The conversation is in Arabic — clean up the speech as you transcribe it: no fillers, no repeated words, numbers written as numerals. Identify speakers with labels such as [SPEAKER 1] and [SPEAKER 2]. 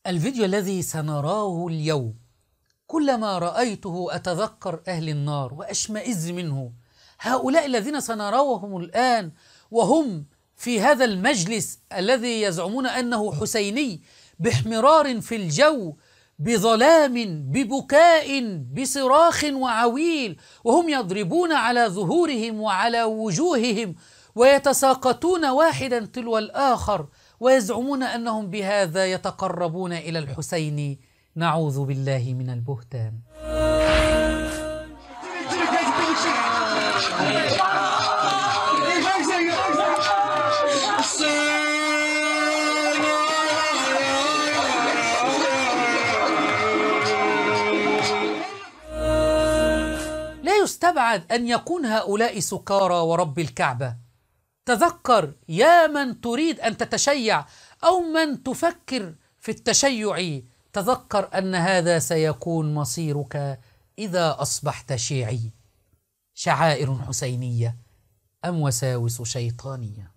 [SPEAKER 1] الفيديو الذي سنراه اليوم كلما رأيته أتذكر أهل النار وأشمئز منه. هؤلاء الذين سنراهم الآن وهم في هذا المجلس الذي يزعمون أنه حسيني، باحمرار في الجو، بظلام، ببكاء، بصراخ وعويل، وهم يضربون على ظهورهم وعلى وجوههم ويتساقطون واحدا تلو الآخر، ويزعمون أنهم بهذا يتقربون إلى الحسين. نعوذ بالله من البهتان. لا يستبعد أن يكون هؤلاء سكارى ورب الكعبة. تذكر يا من تريد أن تتشيع أو من تفكر في التشيع، تذكر أن هذا سيكون مصيرك إذا أصبحت شيعي. شعائر حسينية أم وساوس شيطانية؟